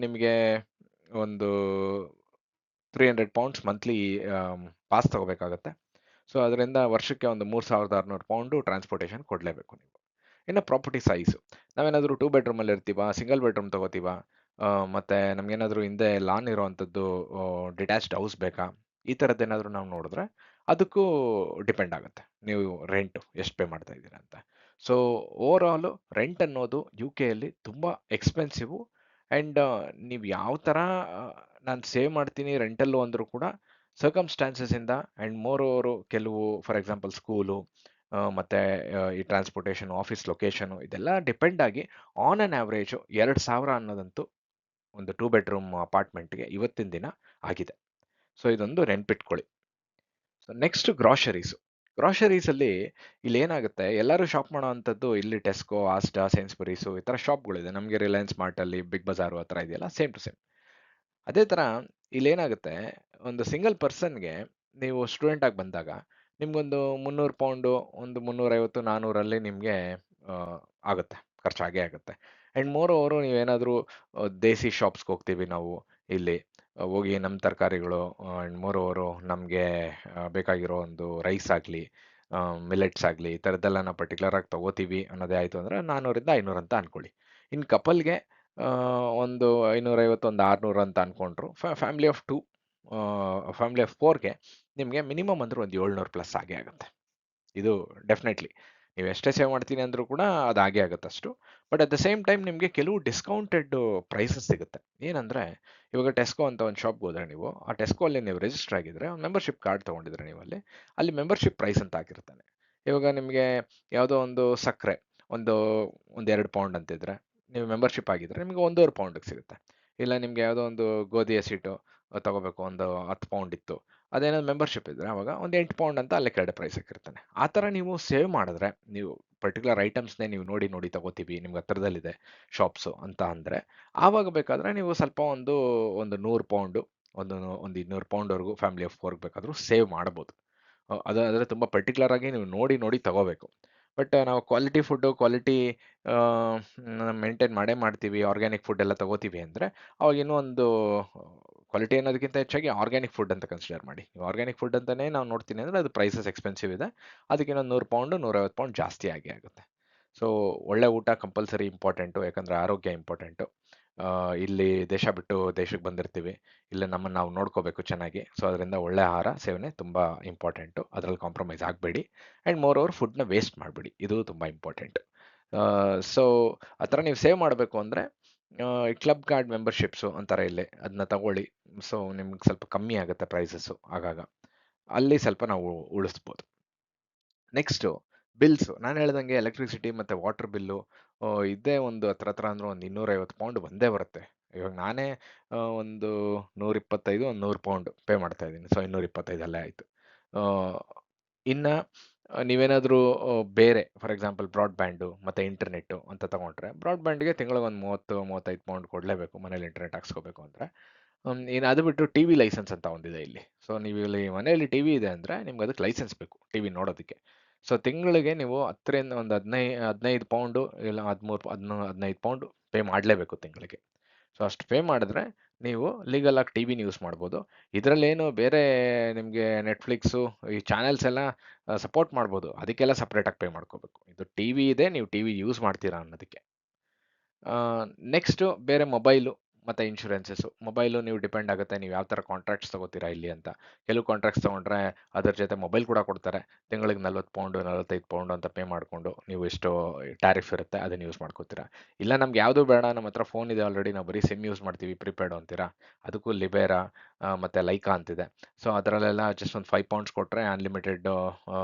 ನಿಮಗೆ ಒಂದು 300 ಪೌಂಡ್ಸ್ ಮಂತ್ಲಿ ಪಾಸ್ ತಗೋಬೇಕಾಗತ್ತೆ. ಸೊ ಅದರಿಂದ ವರ್ಷಕ್ಕೆ ಒಂದು 3600 ಪೌಂಡು ಟ್ರಾನ್ಸ್ಪೋರ್ಟೇಷನ್ ಕೊಡಲೇಬೇಕು ನೀವು. ಇನ್ನು ಪ್ರಾಪರ್ಟಿ ಸೈಜು. ನಾವೇನಾದರೂ 2 ಬೆಡ್ರೂಮಲ್ಲಿ ಇರ್ತೀವಾ, ಸಿಂಗಲ್ ಬೆಡ್ರೂಮ್ ತೊಗೋತೀವಾ, ಮತ್ತು ನಮಗೇನಾದರೂ ಹಿಂದೆ ಲಾನ್ ಇರೋವಂಥದ್ದು ಡಿಟ್ಯಾಚ್ಡ್ ಹೌಸ್ ಬೇಕಾ, ಈ ಥರದ್ದೇನಾದರೂ ನಾವು ನೋಡಿದ್ರೆ ಅದಕ್ಕೂ ಡಿಪೆಂಡ್ ಆಗುತ್ತೆ. ನೀವು ರೆಂಟು ಎಷ್ಟು ಪೇ ಮಾಡ್ತಾ ಇದ್ದೀರಾ ಅಂತ. ಸೊ ಓವರಾಲು ರೆಂಟ್ ಅನ್ನೋದು UK ಯಲ್ಲಿ ತುಂಬ ಎಕ್ಸ್ಪೆನ್ಸಿವು. ಆ್ಯಂಡ್ ನೀವು ಯಾವ ಥರ ನಾನು ಸೇವ್ ಮಾಡ್ತೀನಿ ರೆಂಟಲ್ಲು ಅಂದರೂ ಕೂಡ ಸರ್ಕಮ್ಸ್ಟಾನ್ಸಸ್ಸಿಂದ ಆ್ಯಂಡ್ ಮೋರ್ ಓವರು ಕೆಲವು ಫಾರ್ ಎಕ್ಸಾಂಪಲ್ ಸ್ಕೂಲು ಮತ್ತು ಈ ಟ್ರಾನ್ಸ್ಪೋರ್ಟೇಷನ್, ಆಫೀಸ್ ಲೊಕೇಶನು ಇದೆಲ್ಲ ಡಿಪೆಂಡ್ ಆಗಿ ಆನ್ ಆನ್ ಆವ್ರೇಜು 2000 ಅನ್ನೋದಂತೂ ಒಂದು 2 ಬೆಡ್ರೂಮ್ ಅಪಾರ್ಟ್ಮೆಂಟ್ಗೆ ಇವತ್ತಿನ ದಿನ ಆಗಿದೆ. ಸೊ ಇದೊಂದು ನೆನ್ಪಿಟ್ಕೊಳ್ಳಿ. So next ಗ್ರಾಷರೀಸು. ಗ್ರಾಷರೀಸಲ್ಲಿ ಇಲ್ಲೇನಾಗುತ್ತೆ, ಎಲ್ಲರೂ ಶಾಪ್ ಮಾಡೋ ಅಂಥದ್ದು ಇಲ್ಲಿ ಟೆಸ್ಕೋ, ಆಸ್ಟಾ, ಸೇನ್ಸ್ಬರೀಸು ಈ ಥರ ಶಾಪ್ಗಳಿದೆ. ನಮಗೆ ರಿಲಯನ್ಸ್ ಮಾರ್ಟಲ್ಲಿ, ಬಿಗ್ ಬಜಾರು ಆ ಥರ ಇದೆಯಲ್ಲ, ಸೇಮ್ ಟು ಸೇಮ್. ಅದೇ ಥರ ಇಲ್ಲೇನಾಗುತ್ತೆ, ಒಂದು ಸಿಂಗಲ್ ಪರ್ಸನ್‌ಗೆ ನೀವು ಸ್ಟೂಡೆಂಟ್ ಆಗಿ ಬಂದಾಗ ನಿಮ್ಗೊಂದು 300 ಪೌಂಡು, ಒಂದು 350, 400ರಲ್ಲಿ ನಿಮಗೆ ಆಗುತ್ತೆ. ಖರ್ಚಾಗೇ ಆಗುತ್ತೆ. ಆ್ಯಂಡ್ ಮೋರ್ ಓವರ್ ನೀವೇನಾದರೂ ದೇಸಿ ಶಾಪ್ಸ್‌ಗೆ ಹೋಗ್ತೀವಿ ನಾವು ಇಲ್ಲಿ. ಹೋಗಿ ನಮ್ಮ ತರಕಾರಿಗಳು ಆ್ಯಂಡ್ ಮೋರ್ ಓವರು ನಮಗೆ ಬೇಕಾಗಿರೋ ಒಂದು ರೈಸ್ ಆಗಲಿ, ಮಿಲೆಟ್ಸ್ ಆಗಲಿ ಈ ಥರದ್ದೆಲ್ಲ ನಾವು ಪರ್ಟಿಕ್ಯುಲರ್ ಆಗಿ ತೊಗೋತೀವಿ ಅನ್ನೋದೇ ಆಯಿತು ಅಂದರೆ 400ರಿಂದ 500 ಅಂತ ಅನ್ಕೊಳ್ಳಿ. ಇನ್ನು ಕಪಲ್‌ಗೆ ಒಂದು 550, ಒಂದು 600 ಅಂತ ಅನ್ಕೊಂಡ್ರು. ಫ್ಯಾಮಿಲಿ ಆಫ್ 2 ಫ್ಯಾಮಿಲಿ ಆಫ್ 4ಗೆ ನಿಮಗೆ ಮಿನಿಮಮ್ ಅಂದ್ರೂ ಒಂದು 700 ಪ್ಲಸ್ ಆಗೇ ಆಗುತ್ತೆ. ಇದು ಡೆಫಿನೆಟ್ಲಿ. ನೀವು ಎಷ್ಟೇ ಸೇವ್ ಮಾಡ್ತೀನಿ ಅಂದರೂ ಕೂಡ ಅದು ಆಗೇ ಆಗುತ್ತೆ ಅಷ್ಟು. But at the same time ನಿಮಗೆ ಕೆಲವು ಡಿಸ್ಕೌಂಟೆಡ್ ಪ್ರೈಸಸ್ ಸಿಗುತ್ತೆ. ಏನಂದರೆ ಇವಾಗ ಟೆಸ್ಕೋ ಅಂತ ಒಂದು ಶಾಪ್‌ಗೆ ಹೋದ್ರೆ ನೀವು, ಆ ಟೆಸ್ಕೋ ಅಲ್ಲಿ ನೀವು ರಿಜಿಸ್ಟರ್ ಆಗಿದ್ರೆ, ಮೆಂಬರ್‌ಶಿಪ್ ಕಾರ್ಡ್ ತೊಗೊಂಡಿದ್ರೆ ನೀವು ಅಲ್ಲಿ ಮೆಂಬರ್‌ಶಿಪ್ ಪ್ರೈಸ್ ಅಂತ ಹಾಕಿರ್ತಾನೆ. ಇವಾಗ ನಿಮಗೆ ಯಾವುದೋ ಒಂದು ಸಕ್ಕರೆ ಒಂದು 2 ಪೌಂಡ್ ಅಂತಿದ್ರೆ, ನೀವು ಮೆಂಬರ್‌ಶಿಪ್ ಆಗಿದ್ರೆ ನಿಮಗೆ 1.5 ಪೌಂಡ್‌ಗೆ ಸಿಗುತ್ತೆ. ಇಲ್ಲ ನಿಮಗೆ ಯಾವುದೋ ಒಂದು ಗೋಧಿ ಹಸಿಟ್ಟು ತಗೋಬೇಕು, ಒಂದು 10 ಪೌಂಡ್ ಇತ್ತು. ಅದೇನಾದ್ರು ಮೆಂಬರ್‌ಶಿಪ್ ಇದ್ರೆ ಅವಾಗ ಒಂದು 8 ಪೌಂಡ್ ಅಂತ ಅಲ್ಲೇ ಕೆಳಗಡೆ ಪ್ರೈಸ್ ಹಾಕಿರ್ತಾನೆ. ಆ ಥರ ನೀವು ಸೇವ್ ಮಾಡಿದ್ರೆ, ನೀವು ಪರ್ಟಿಕ್ಯುಲರ್ ಐಟಮ್ಸ್‌ನೇ ನೀವು ನೋಡಿ ತಗೋತೀವಿ, ನಿಮ್ಗೆ ಹತ್ರದಲ್ಲಿದೆ ಶಾಪ್ಸು ಅಂತ ಅಂದರೆ, ಆವಾಗ ಬೇಕಾದರೆ ನೀವು ಸ್ವಲ್ಪ ಒಂದು 100 ಪೌಂಡು, ಒಂದು 200 ಪೌಂಡ್‌ವರೆಗೂ ಫ್ಯಾಮಿಲಿ ಆಫ್ 4 ಬೇಕಾದರೂ ಸೇವ್ ಮಾಡ್ಬೋದು. ಅದಾದರೆ ತುಂಬ ಪರ್ಟಿಕ್ಯುಲರ್ ಆಗಿ ನೀವು ನೋಡಿ ತಗೋಬೇಕು. ಬಟ್ ನಾವು ಕ್ವಾಲಿಟಿ ಫುಡ್ಡು, ಕ್ವಾಲಿಟಿ ಮೇಂಟೈನ್ ಮಾಡೇ ಮಾಡ್ತೀವಿ, ಆರ್ಗ್ಯಾನಿಕ್ ಫುಡ್ ಎಲ್ಲ ತಗೋತೀವಿ ಅಂದರೆ, ಅವಾಗ ಇನ್ನೂ ಒಂದು ಕ್ವಾಲಿಟಿ ಅನ್ನೋದಕ್ಕಿಂತ ಹೆಚ್ಚಾಗಿ ಆರ್ಗ್ಯಾನಿಕ್ ಫುಡ್ ಅಂತ ಕನ್ಸಿಡರ್ ಮಾಡಿ. ನೀವು ಆರ್ಗ್ಯಾನಿಕ್ ಫುಡ್ ಅಂತಲೇ ನಾವು ನೋಡ್ತೀನಿ ಅಂದರೆ ಅದು ಪ್ರೈಸಸ್ ಎಕ್ಸ್ಪೆನ್ಸಿವ್ ಇದೆ. ಅದಕ್ಕೆ ಇನ್ನೊಂದು 100 ಪೌಂಡು, 150 ಪೌಂಡ್ ಜಾಸ್ತಿ ಆಗೇ ಆಗುತ್ತೆ. ಸೊ ಒಳ್ಳೆ ಊಟ ಕಂಪಲ್ಸರಿ ಇಂಪಾರ್ಟೆಂಟು, ಯಾಕಂದರೆ ಆರೋಗ್ಯ ಇಂಪಾರ್ಟೆಂಟು. ಇಲ್ಲಿ ದೇಶ ಬಿಟ್ಟು ದೇಶಕ್ಕೆ ಬಂದಿರ್ತೀವಿ. ಇಲ್ಲೇ ನಮ್ಮನ್ನು ನಾವು ನೋಡ್ಕೋಬೇಕು ಚೆನ್ನಾಗಿ. ಸೊ ಅದರಿಂದ ಒಳ್ಳೆ ಆಹಾರ ಸೇವನೆ ತುಂಬ ಇಂಪಾರ್ಟೆಂಟು. ಅದರಲ್ಲಿ ಕಾಂಪ್ರಮೈಸ್ ಆಗಬೇಡಿ. ಆ್ಯಂಡ್ ಮೋರ್ ಓವರ್ ಫುಡ್‌ನ ವೇಸ್ಟ್ ಮಾಡಬೇಡಿ. ಇದು ತುಂಬ ಇಂಪಾರ್ಟೆಂಟ್. ಸೊ ಆ ಥರ ನೀವು ಸೇವ್ ಮಾಡಬೇಕು ಅಂದರೆ ಕ್ಲಬ್ ಕಾರ್ಡ್ ಮೆಂಬರ್‌ಶಿಪ್ಸು ಅಂತಾರೆ ಇಲ್ಲಿ. ಅದನ್ನ ತಗೊಳ್ಳಿ. ಸೊ ನಿಮ್ಗೆ ಸ್ವಲ್ಪ ಕಮ್ಮಿ ಆಗುತ್ತೆ ಪ್ರೈಸಸ್ಸು ಆಗಾಗ. ಅಲ್ಲಿ ಸ್ವಲ್ಪ ನಾವು ಉಳಿಸ್ಬೋದು. Next bills. ನಾನು ಹೇಳ್ದಂಗೆ ಎಲೆಕ್ಟ್ರಿಸಿಟಿ ಮತ್ತು ವಾಟರ್ ಬಿಲ್ಲು ಇದೇ ಒಂದು ಹತ್ರ ಅಂದ್ರೆ ಒಂದು 250 ಪೌಂಡ್ ಬಂದೇ ಬರುತ್ತೆ. ಇವಾಗ ನಾನೇ ಒಂದು 125, ಒಂದು 100 ಪೌಂಡ್ ಪೇ ಮಾಡ್ತಾ ಇದ್ದೀನಿ. ಸೊ 225 ಅಲ್ಲೇ ಆಯಿತು. ಇನ್ನು ನೀವೇನಾದರೂ ಬೇರೆ ಫಾರ್ ಎಕ್ಸಾಂಪಲ್ ಬ್ರಾಡ್‌ಬ್ಯಾಂಡು ಮತ್ತು ಇಂಟರ್ನೆಟ್ಟು ಅಂತ ತಗೊಂಡ್ರೆ, ಬ್ರಾಡ್‌ಬ್ಯಾಂಡ್‌ಗೆ ತಿಂಗಳಿಗೆ ಒಂದು 30, 35 ಪೌಂಡ್ ಕೊಡಲೇಬೇಕು ಮನೇಲಿ ಇಂಟರ್ನೆಟ್ ಹಾಕ್ಸ್ಕೋಬೇಕು ಅಂದರೆ. ಇನ್ನು ಅದು ಬಿಟ್ಟು ಟಿವಿ ಲೈಸೆನ್ಸ್ ಅಂತ ಒಂದಿದೆ ಇಲ್ಲಿ. ಸೊ ನೀವು ಇಲ್ಲಿ ಮನೆಯಲ್ಲಿ ಟಿವಿ ಇದೆ ಅಂದರೆ ನಿಮ್ಗೆ ಅದಕ್ಕೆ ಲೈಸೆನ್ಸ್ ಬೇಕು ಟಿವಿ ನೋಡೋದಕ್ಕೆ. ಸೊ ತಿಂಗಳಿಗೆ ನೀವು 10ರಿಂದ ಒಂದು 15 ಪೌಂಡು ಇಲ್ಲ 15 ಪೌಂಡ್ ಪೇ ಮಾಡಲೇಬೇಕು ತಿಂಗಳಿಗೆ. ಸೊ ಅಷ್ಟು ಪೇ ಮಾಡಿದ್ರೆ ನೀವು ಲೀಗಲ್ ಆಗಿ ಟಿವಿನ ಯೂಸ್ ಮಾಡ್ಬೋದು. ಇದರಲ್ಲೇನು ಬೇರೆ ನಿಮಗೆ ನೆಟ್‌ಫ್ಲಿಕ್ಸು ಈ ಚಾನೆಲ್ಸ್ ಎಲ್ಲ ಸಪೋರ್ಟ್ ಮಾಡ್ಬೋದು. ಅದಕ್ಕೆಲ್ಲ ಸಪ್ರೇಟಾಗಿ ಪೇ ಮಾಡ್ಕೋಬೇಕು. ಇದು ಟಿವಿ ಇದೆ, ನೀವು ಟಿವಿ ಯೂಸ್ ಮಾಡ್ತೀರಾ ಅನ್ನೋದಕ್ಕೆ. ನೆಕ್ಸ್ಟು ಬೇರೆ ಮೊಬೈಲು ಮತ್ತು ಇನ್ಶೂರೆನ್ಸಸ್ಸು. ಮೊಬೈಲು ನೀವು ಡಿಪೆಂಡ್ ಆಗುತ್ತೆ ನೀವು ಯಾವ ಥರ ಕಾಂಟ್ರಾಕ್ಟ್ಸ್ ತೊಗೋತೀರಾ ಇಲ್ಲಿ ಅಂತ. ಕೆಲವು ಕಾಂಟ್ರಾಕ್ಟ್ಸ್ ತೊಗೊಂಡ್ರೆ ಅದ್ರ ಜೊತೆ ಮೊಬೈಲ್ ಕೂಡ ಕೊಡ್ತಾರೆ. ತಿಂಗಳಿಗೆ 40 ಪೌಂಡು, 45 ಪೌಂಡು ಅಂತ ಪೇ ಮಾಡಿಕೊಂಡು ನೀವು ಎಷ್ಟು ಟ್ಯಾರಿಫ್ ಇರುತ್ತೆ ಅದನ್ನು ಯೂಸ್ ಮಾಡ್ಕೋತೀರಾ. ಇಲ್ಲ ನಮ್ಗೆ ಯಾವುದೂ ಬೇಡ, ನಮ್ಮ ಹತ್ರ ಫೋನ್ ಇದೆ ಆಲ್ರೆಡಿ, ನಾವು ಬರೀ ಸಿಮ್ ಯೂಸ್ ಮಾಡ್ತೀವಿ ಪ್ರಿಪೇಯ್ಡು ಅಂತೀರಾ, ಅದಕ್ಕೂ ಲಿಬೇರಾ ಮತ್ತು ಲೈಕಾ ಅಂತಿದೆ. ಸೊ ಅದರಲ್ಲೆಲ್ಲ ಜಸ್ಟ್ ಒಂದು 5 ಪೌಂಡ್ಸ್ ಕೊಟ್ಟರೆ ಅನ್ಲಿಮಿಟೆಡ್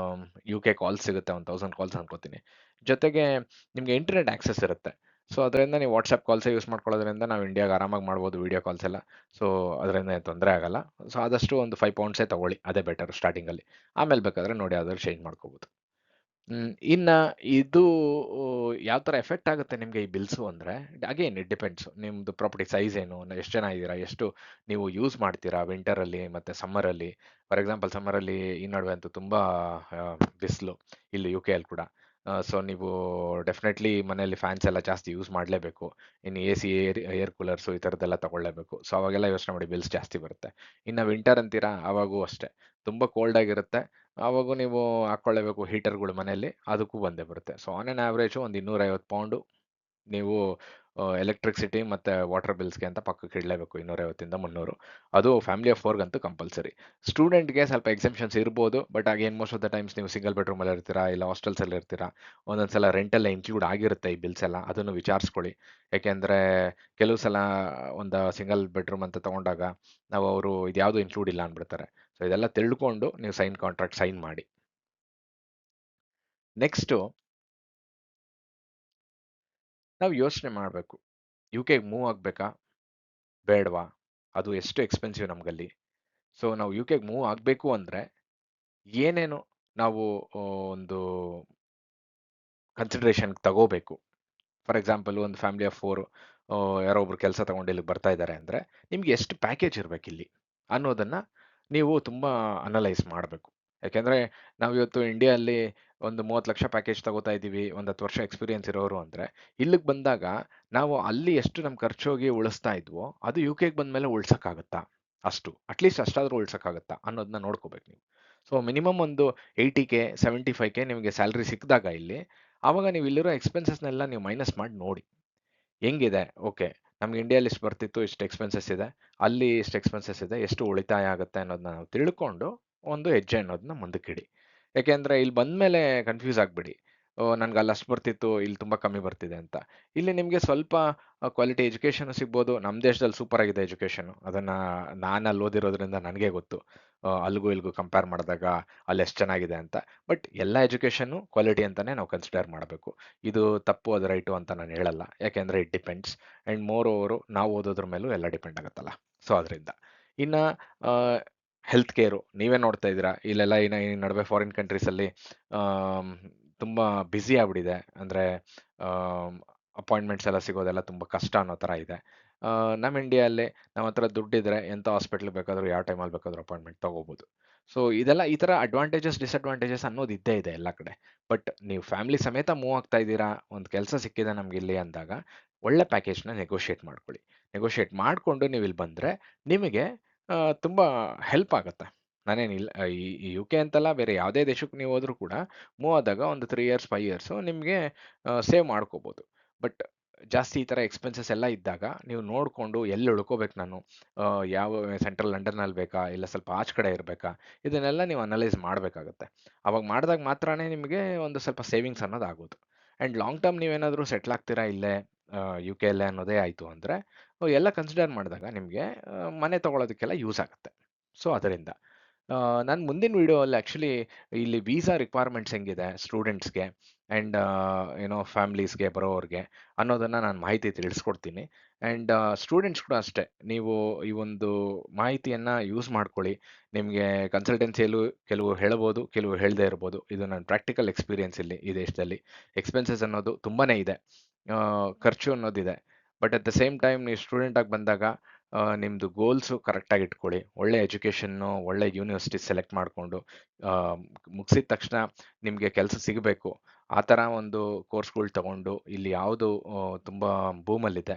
UK ಕಾಲ್ಸ್ ಸಿಗುತ್ತೆ. 1000 ಕಾಲ್ಸ್ ಅನ್ಕೋತೀನಿ. ಜೊತೆಗೆ ನಿಮಗೆ ಇಂಟರ್ನೆಟ್ ಆಕ್ಸೆಸ್ ಇರುತ್ತೆ. ಸೊ ಅದರಿಂದ ನೀವು ವಾಟ್ಸಪ್ ಕಾಲ್ಸೇ ಯೂಸ್ ಮಾಡ್ಕೊಳ್ಳೋದ್ರಿಂದ ನಾವು ಇಂಡಿಯಾಗೆ ಆರಾಮಾಗಿ ಮಾಡ್ಬೋದು ವೀಡಿಯೋ ಕಾಲ್ಸ್ ಎಲ್ಲ. ಸೊ ಅದರಿಂದ ಏನು ತೊಂದರೆ ಆಗಲ್ಲ. ಸೊ ಆದಷ್ಟು ಒಂದು 5 ಪೌಂಡ್ಸೇ ತಗೊಳ್ಳಿ, ಅದೇ ಬೆಟರ್ ಸ್ಟಾರ್ಟಿಂಗಲ್ಲಿ. ಆಮೇಲೆ ಬೇಕಾದ್ರೆ ನೋಡಿ ಯಾವ್ದಾದ್ರು ಚೇಂಜ್ ಮಾಡ್ಕೋಬೋದು. ಇನ್ನು ಇದು ಯಾವ ಥರ ಎಫೆಕ್ಟ್ ಆಗುತ್ತೆ ನಿಮಗೆ ಈ ಬಿಲ್ಸು ಅಂದರೆ, ಅಗೇನ್ ಇಟ್ ಡಿಪೆಂಡ್ಸ್. ನಿಮ್ಮದು ಪ್ರಾಪರ್ಟಿ ಸೈಜ್ ಏನು, ಎಷ್ಟು ಜನ ಇದ್ದೀರಾ, ಎಷ್ಟು ನೀವು ಯೂಸ್ ಮಾಡ್ತೀರಾ ವಿಂಟರಲ್ಲಿ ಮತ್ತು ಸಮ್ಮರಲ್ಲಿ. ಫಾರ್ ಎಕ್ಸಾಂಪಲ್ ಸಮ್ಮರಲ್ಲಿ ಈ ನಡುವೆ ಅಂತೂ ತುಂಬ ಬಿಸಿಲು ಇಲ್ಲಿ UK ಕೂಡ. ಸೊ ನೀವು ಡೆಫಿನೆಟ್ಲಿ ಮನೆಯಲ್ಲಿ ಫ್ಯಾನ್ಸ್ ಎಲ್ಲ ಜಾಸ್ತಿ ಯೂಸ್ ಮಾಡಲೇಬೇಕು. ಇನ್ನು AC, ಏರ್ ಕೂಲರ್ಸು ಈ ಥರದ್ದೆಲ್ಲ ತಗೊಳ್ಳೇಬೇಕು. ಸೊ ಅವಾಗೆಲ್ಲ ಯೋಚನೆ ಮಾಡಿ ಬಿಲ್ಸ್ ಜಾಸ್ತಿ ಬರುತ್ತೆ. ಇನ್ನು ವಿಂಟರ್ ಅಂತೀರಾ, ಆವಾಗೂ ಅಷ್ಟೇ ತುಂಬ ಕೋಲ್ಡ್ ಆಗಿರುತ್ತೆ. ಆವಾಗೂ ನೀವು ಹಾಕ್ಕೊಳ್ಳೇಬೇಕು ಹೀಟರ್ಗಳು ಮನೆಯಲ್ಲಿ, ಅದಕ್ಕೂ ಬಂದೇ ಬರುತ್ತೆ. ಸೊ ಆನ್ ಆನ್ ಆವ್ರೇಜು ಒಂದು 250 ಪೌಂಡು ನೀವು ಎಲೆಕ್ಟ್ರಿಸಿಟಿ ಮತ್ತು ವಾಟರ್ ಬಿಲ್ಸ್ಗೆ ಅಂತ ಪಕ್ಕಕ್ಕೆ ಇಡಲೇಬೇಕು. 250ಇಂದ 300. ಅದು ಫ್ಯಾಮಿಲಿ ಆಫ್ 4ಗಂತೂ ಕಂಪಲ್ಸರಿ. ಸ್ಟೂಡೆಂಟ್‌ಗೆ ಸ್ವಲ್ಪ ಎಕ್ಸೆಪ್ಷನ್ಸ್ ಇರ್ಬೋದು. But again most of the times ನೀವು ಸಿಂಗಲ್ ಬೆಡ್‌ರೂಮಲ್ಲಿ ಇರ್ತೀರಾ, ಇಲ್ಲ ಹಾಸ್ಟೆಲ್ಸಲ್ಲಿ ಇರ್ತೀರಾ. ಒಂದೊಂದು ಸಲ ರೆಂಟೆಲ್ಲ ಇನ್ಕ್ಲೂಡ್ ಆಗಿರುತ್ತೆ ಈ ಬಿಲ್ಸ್ ಎಲ್ಲ. ಅದನ್ನು ವಿಚಾರಿಸ್ಕೊಳ್ಳಿ. ಯಾಕೆಂದರೆ ಕೆಲವು ಸಲ ಒಂದು ಸಿಂಗಲ್ ಬೆಡ್‌ರೂಮ್ ಅಂತ ತಗೊಂಡಾಗ ಅವರು ಇದ್ಯಾವುದೂ ಇನ್ಕ್ಲೂಡ್ ಇಲ್ಲ ಅಂದ್ಬಿಡ್ತಾರೆ. ಸೊ ಇದೆಲ್ಲ ತಿಳ್ಕೊಂಡು ನೀವು ಕಾಂಟ್ರಾಕ್ಟ್ ಸೈನ್ ಮಾಡಿ. ನೆಕ್ಸ್ಟು ನಾವು ಯೋಚನೆ ಮಾಡಬೇಕು. UKಗೆ ಮೂವ್ ಆಗಬೇಕಾ? ಬೇಡವಾ? ಅದು ಎಷ್ಟು ಎಕ್ಸ್ಪೆನ್ಸಿವ್ ನಮಗಲ್ಲಿ? ಸೊ ನಾವು UKಗೆ ಮೂವ್ ಆಗಬೇಕು ಅಂದರೆ ಏನೇನು ನಾವು ಒಂದು ಕನ್ಸಿಡರೇಷನ್‌ಗೆ ತಗೋಬೇಕು? ಫಾರ್ ಎಕ್ಸಾಂಪಲ್ ಒಂದು ಫ್ಯಾಮಿಲಿ ಆಫ್ 4 ಯಾರೋ ಒಬ್ರು ಕೆಲಸ ತಗೊಂಡು ಇಲ್ಲಿಗೆ ಬರ್ತಾ ಇದ್ದಾರೆ ಅಂದರೆ, ನಿಮ್ಗೆ ಎಷ್ಟು ಪ್ಯಾಕೇಜ್ ಇರಬೇಕಿಲ್ಲಿ ಅನ್ನೋದನ್ನು ನೀವು ತುಂಬ ಅನಲೈಸ್ ಮಾಡಬೇಕು. ಯಾಕೆಂದರೆ ನಾವಿವತ್ತು ಇಂಡಿಯಾದಲ್ಲಿ ಒಂದು 30 ಲಕ್ಷ ಪ್ಯಾಕೇಜ್ ತಗೋತಾ ಇದ್ದೀವಿ, ಒಂದು 10 ವರ್ಷ ಎಕ್ಸ್ಪೀರಿಯನ್ಸ್ ಇರೋರು ಅಂದರೆ, ಇಲ್ಲಿಗೆ ಬಂದಾಗ ನಾವು ಅಲ್ಲಿ ಎಷ್ಟು ನಮ್ಮ ಖರ್ಚೋಗಿ ಉಳಿಸ್ತಾ ಇದ್ವೋ, ಅದು UKಗೆ ಬಂದಮೇಲೆ ಉಳ್ಸೋಕ್ಕಾಗತ್ತಾ? ಅಷ್ಟು ಅಟ್ಲೀಸ್ಟ್ ಅಷ್ಟಾದರೂ ಉಳ್ಸೋಕ್ಕಾಗತ್ತಾ ಅನ್ನೋದನ್ನ ನೋಡ್ಕೋಬೇಕು ನೀವು. ಸೊ ಮಿನಿಮಮ್ ಒಂದು 80K 75K ನಿಮಗೆ ಸ್ಯಾಲ್ರಿ ಸಿಕ್ಕಿದಾಗ ಇಲ್ಲಿ, ಆವಾಗ ನೀವು ಇಲ್ಲಿರೋ ಎಕ್ಸ್ಪೆನ್ಸಸ್ನೆಲ್ಲ ನೀವು ಮೈನಸ್ ಮಾಡಿ ನೋಡಿ. ಹೆಂಗಿದೆ? ಓಕೆ. ನಮ್ಗೆ ಇಂಡಿಯಾದಲ್ಲಿ ಇಷ್ಟು ಬರ್ತಿತ್ತು, ಇಷ್ಟು ಎಕ್ಸ್ಪೆನ್ಸಸ್ ಇದೆ. ಅಲ್ಲಿ ಇಷ್ಟು ಎಕ್ಸ್ಪೆನ್ಸಸ್ ಇದೆ. ಎಷ್ಟು ಉಳಿತಾಯ ಆಗುತ್ತೆ ಅನ್ನೋದನ್ನ ನಾವು ತಿಳ್ಕೊಂಡು, ಒಂದು ಹೆಜ್ಜೆ ಅನ್ನೋದನ್ನ ಮುಂದಕ್ಕಿಡಿ. ಯಾಕೆಂದ್ರೆ ಇಲ್ಲಿ ಬಂದ್ಮೇಲೆ ಕನ್‌ಫ್ಯೂಸ್ ಆಗ್ಬೇಡಿ. ಓಹ್! ನನ್ಗೆ ಅಲ್ಲಿ ಅಷ್ಟು ಬರ್ತಿತ್ತು, ಇಲ್ಲಿ ತುಂಬ ಕಮ್ಮಿ ಬರ್ತಿದೆ ಅಂತ. ಇಲ್ಲಿ ನಿಮಗೆ ಸ್ವಲ್ಪ ಕ್ವಾಲಿಟಿ ಎಜುಕೇಷನ್ ಸಿಗ್ಬೋದು. ನಮ್ಮ ದೇಶದಲ್ಲಿ ಸೂಪರ್ ಆಗಿದೆ ಎಜುಕೇಷನು. ಅದನ್ನ ನಾನು ಅಲ್ಲಿ ಓದಿರೋದ್ರಿಂದ ನನಗೆ ಗೊತ್ತು. ಅಲ್ಲಿಗೂ ಇಲ್ಲಿಗೂ ಕಂಪೇರ್ ಮಾಡಿದಾಗ ಅಲ್ಲಿ ಎಷ್ಟು ಚೆನ್ನಾಗಿದೆ ಅಂತ. ಬಟ್ ಎಲ್ಲ ಎಜುಕೇಷನ್ನು ಕ್ವಾಲಿಟಿ ಅಂತಾನೆ ನಾವು ಕನ್ಸಿಡರ್ ಮಾಡಬೇಕು. ಇದು ತಪ್ಪು ಅದು ರೈಟು ಅಂತ ನಾನು ಹೇಳಲ್ಲ. ಯಾಕೆಂದರೆ it depends. And more over ನಾವು ಓದೋದ್ರ ಮೇಲೂ ಎಲ್ಲ ಡಿಪೆಂಡ್ ಆಗುತ್ತಲ್ಲ. ಸೊ ಅದರಿಂದ. ಇನ್ನು ಹೆಲ್ತ್ ಕೇರು ನೀವೇ ನೋಡ್ತಾ ಇದ್ದೀರಾ. ಇಲ್ಲೆಲ್ಲ ಈ ನಡುವೆ ಫಾರಿನ್ ಕಂಟ್ರೀಸಲ್ಲಿ ತುಂಬ ಬ್ಯುಸಿ ಆಗ್ಬಿಟ್ಟಿದೆ. ಅಂದರೆ ಅಪಾಯಿಂಟ್ಮೆಂಟ್ಸ್ ಎಲ್ಲ ಸಿಗೋದೆಲ್ಲ ತುಂಬ ಕಷ್ಟ ಅನ್ನೋ ಥರ ಇದೆ. ನಮ್ಮ ಇಂಡಿಯಾದಲ್ಲಿ ನಮ್ಮ ಹತ್ರ ದುಡ್ಡಿದ್ರೆ ಎಂಥ ಹಾಸ್ಪಿಟ್ಲ್‌ಗೆ ಬೇಕಾದರೂ ಯಾವ ಟೈಮಲ್ಲಿ ಬೇಕಾದರೂ ಅಪಾಯಿಂಟ್ಮೆಂಟ್ ತೊಗೋಬೋದು. ಸೊ ಇದೆಲ್ಲ ಈ ಥರ ಅಡ್ವಾಂಟೇಜಸ್, ಡಿಸಡ್ವಾಂಟೇಜಸ್ ಅನ್ನೋದು ಇದ್ದೇ ಇದೆ ಎಲ್ಲ ಕಡೆ. ಬಟ್ ನೀವು ಫ್ಯಾಮಿಲಿ ಸಮೇತ ಮೂವ್ ಆಗ್ತಾ ಇದ್ದೀರಾ, ಒಂದು ಕೆಲಸ ಸಿಕ್ಕಿದೆ ನಮಗಿಲ್ಲಿ ಅಂದಾಗ, ಒಳ್ಳೆ ಪ್ಯಾಕೇಜ್‌ನ ನೆಗೋಷಿಯೇಟ್ ಮಾಡ್ಕೊಳ್ಳಿ. ನೆಗೋಷಿಯೇಟ್ ಮಾಡಿಕೊಂಡು ನೀವು ಇಲ್ಲಿ ಬಂದರೆ ನಿಮಗೆ ತುಂಬ ಹೆಲ್ಪ್ ಆಗುತ್ತೆ. ನಾನೇನಿಲ್ಲ ಈ UK ಅಂತಲ್ಲ, ಬೇರೆ ಯಾವುದೇ ದೇಶಕ್ಕೆ ನೀವು ಹೋದ್ರೂ ಕೂಡ ಮೂವ್ ಆದಾಗ ಒಂದು 3 ಇಯರ್ಸ್, 5 ಇಯರ್ಸು ನಿಮಗೆ ಸೇವ್ ಮಾಡ್ಕೋಬೋದು. ಬಟ್ ಜಾಸ್ತಿ ಈ ಥರ ಎಕ್ಸ್ಪೆನ್ಸಸ್ ಎಲ್ಲ ಇದ್ದಾಗ ನೀವು ನೋಡಿಕೊಂಡು ಎಲ್ಲಿ ಉಳ್ಕೋಬೇಕು ನಾನು, ಯಾವ ಸೆಂಟ್ರಲ್ ಲಂಡನ್ನಲ್ಲಿ ಬೇಕಾ, ಇಲ್ಲ ಸ್ವಲ್ಪ ಆಚೆ ಕಡೆ ಇರಬೇಕಾ, ಇದನ್ನೆಲ್ಲ ನೀವು ಅನಲೈಸ್ ಮಾಡಬೇಕಾಗತ್ತೆ. ಅವಾಗ ಮಾಡಿದಾಗ ಮಾತ್ರನೇ ನಿಮಗೆ ಒಂದು ಸ್ವಲ್ಪ ಸೇವಿಂಗ್ಸ್ ಅನ್ನೋದು ಆಗೋದು. ಆ್ಯಂಡ್ ಲಾಂಗ್ ಟರ್ಮ್ ನೀವೇನಾದರೂ ಸೆಟ್ಲ್ ಆಗ್ತೀರಾ ಇಲ್ಲೇ, ಯು ಕೆ ಅಲ್ಲೇ ಅನ್ನೋದೇ ಆಯಿತು ಅಂದರೆ ಎಲ್ಲ ಕನ್ಸಿಡರ್ ಮಾಡಿದಾಗ ನಿಮಗೆ ಮನೆ ತೊಗೊಳೋದಕ್ಕೆಲ್ಲ ಯೂಸ್ ಆಗುತ್ತೆ. ಸೊ ಅದರಿಂದ ನಾನು ಮುಂದಿನ ವಿಡಿಯೋಲ್ಲಿ ಆ್ಯಕ್ಚುಲಿ ಇಲ್ಲಿ ವೀಸಾ ರಿಕ್ವೈರ್ಮೆಂಟ್ಸ್ ಹೆಂಗಿದೆ ಸ್ಟೂಡೆಂಟ್ಸ್ಗೆ ಆ್ಯಂಡ್ ಫ್ಯಾಮ್ಲೀಸ್ಗೆ ಬರೋವ್ರಿಗೆ ಅನ್ನೋದನ್ನು ನಾನು ಮಾಹಿತಿ ತಿಳಿಸ್ಕೊಡ್ತೀನಿ. ಆ್ಯಂಡ್ ಸ್ಟೂಡೆಂಟ್ಸ್ ಕೂಡ ಅಷ್ಟೇ, ನೀವು ಈ ಒಂದು ಮಾಹಿತಿಯನ್ನು ಯೂಸ್ ಮಾಡ್ಕೊಳ್ಳಿ. ನಿಮಗೆ ಕನ್ಸಲ್ಟೆನ್ಸಿಯಲ್ಲೂ ಕೆಲವು ಹೇಳ್ಬೋದು, ಕೆಲವು ಹೇಳದೇ ಇರ್ಬೋದು. ಇದು ನನ್ನ ಪ್ರಾಕ್ಟಿಕಲ್ ಎಕ್ಸ್ಪೀರಿಯನ್ಸ್ ಇಲ್ಲಿ ಈ ದೇಶದಲ್ಲಿ. ಎಕ್ಸ್ಪೆನ್ಸಸ್ ಅನ್ನೋದು ತುಂಬಾ ಇದೆ, ಖರ್ಚು ಅನ್ನೋದಿದೆ. But at the same time ನೀವು ಸ್ಟೂಡೆಂಟಾಗಿ ಬಂದಾಗ ನಿಮ್ಮದು ಗೋಲ್ಸು ಕರೆಕ್ಟಾಗಿ ಇಟ್ಕೊಳ್ಳಿ. ಒಳ್ಳೆ ಎಜುಕೇಷನ್ನು, ಒಳ್ಳೆ ಯೂನಿವರ್ಸಿಟಿ ಸೆಲೆಕ್ಟ್ ಮಾಡಿಕೊಂಡು ಮುಗಿಸಿದ ತಕ್ಷಣ ನಿಮಗೆ ಕೆಲಸ ಸಿಗಬೇಕು ಆ ಥರ ಒಂದು ಕೋರ್ಸ್ಗಳು ತಗೊಂಡು, ಇಲ್ಲಿ ಯಾವುದು ತುಂಬ ಬೂಮಲ್ಲಿದೆ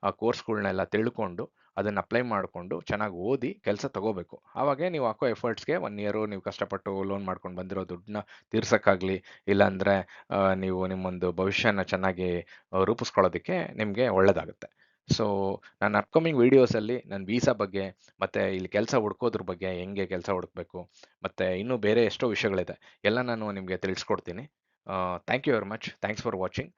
ಆ ಕೋರ್ಸ್ಗಳ್ನೆಲ್ಲ ತಿಳ್ಕೊಂಡು ಅದನ್ನು ಅಪ್ಲೈ ಮಾಡಿಕೊಂಡು ಚೆನ್ನಾಗಿ ಓದಿ ಕೆಲಸ ತಗೋಬೇಕು. ಆವಾಗೇ ನೀವು ಹಾಕೋ ಎಫರ್ಟ್ಸ್ಗೆ 1 ಇಯರು ನೀವು ಕಷ್ಟಪಟ್ಟು ಲೋನ್ ಮಾಡ್ಕೊಂಡು ಬಂದಿರೋ ದುಡ್ಡನ್ನ ತೀರ್ಸೋಕ್ಕಾಗಲಿ, ಇಲ್ಲಾಂದರೆ ನೀವು ನಿಮ್ಮೊಂದು ಭವಿಷ್ಯನ ಚೆನ್ನಾಗಿ ರೂಪಿಸ್ಕೊಳ್ಳೋದಕ್ಕೆ ನಿಮಗೆ ಒಳ್ಳೆಯದಾಗುತ್ತೆ. ಸೊ ನಾನು ಅಪ್ಕಮಿಂಗ್ ವೀಡಿಯೋಸಲ್ಲಿ ನಾನು ವೀಸಾ ಬಗ್ಗೆ ಮತ್ತು ಇಲ್ಲಿ ಕೆಲಸ ಹುಡ್ಕೋದ್ರ ಬಗ್ಗೆ, ಹೆಂಗೆ ಕೆಲಸ ಹುಡುಕಬೇಕು ಮತ್ತು ಇನ್ನೂ ಬೇರೆ ಎಷ್ಟೋ ವಿಷಯಗಳಿದೆ, ಎಲ್ಲ ನಾನು ನಿಮಗೆ ತಿಳಿಸ್ಕೊಡ್ತೀನಿ. Thank you very much. Thanks for watching.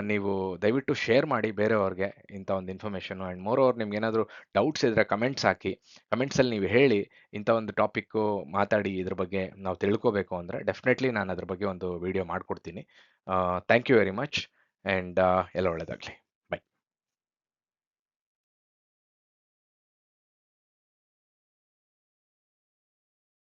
ನೀವು ದಯವಿಟ್ಟು ಶೇರ್ ಮಾಡಿ ಬೇರೆಯವ್ರಿಗೆ ಇಂಥ ಒಂದು ಇನ್ಫಾರ್ಮೇಷನು. ಆ್ಯಂಡ್ ಮೋರ್ ಓವರ್ ನಿಮ್ಗೇನಾದರೂ ಡೌಟ್ಸ್ ಇದ್ದರೆ ಕಮೆಂಟ್ಸ್ ಹಾಕಿ. ಕಮೆಂಟ್ಸಲ್ಲಿ ನೀವು ಹೇಳಿ ಇಂಥ ಒಂದು ಟಾಪಿಕ್ಕು ಮಾತಾಡಿ ಇದ್ರ ಬಗ್ಗೆ ನಾವು ತಿಳ್ಕೋಬೇಕು ಅಂದರೆ ಡೆಫಿನೆಟ್ಲಿ ನಾನು ಅದ್ರ ಬಗ್ಗೆ ಒಂದು ವಿಡಿಯೋ ಮಾಡಿಕೊಡ್ತೀನಿ. Thank you very much and ಎಲ್ಲ ಒಳ್ಳೆಯದಾಗಲಿ.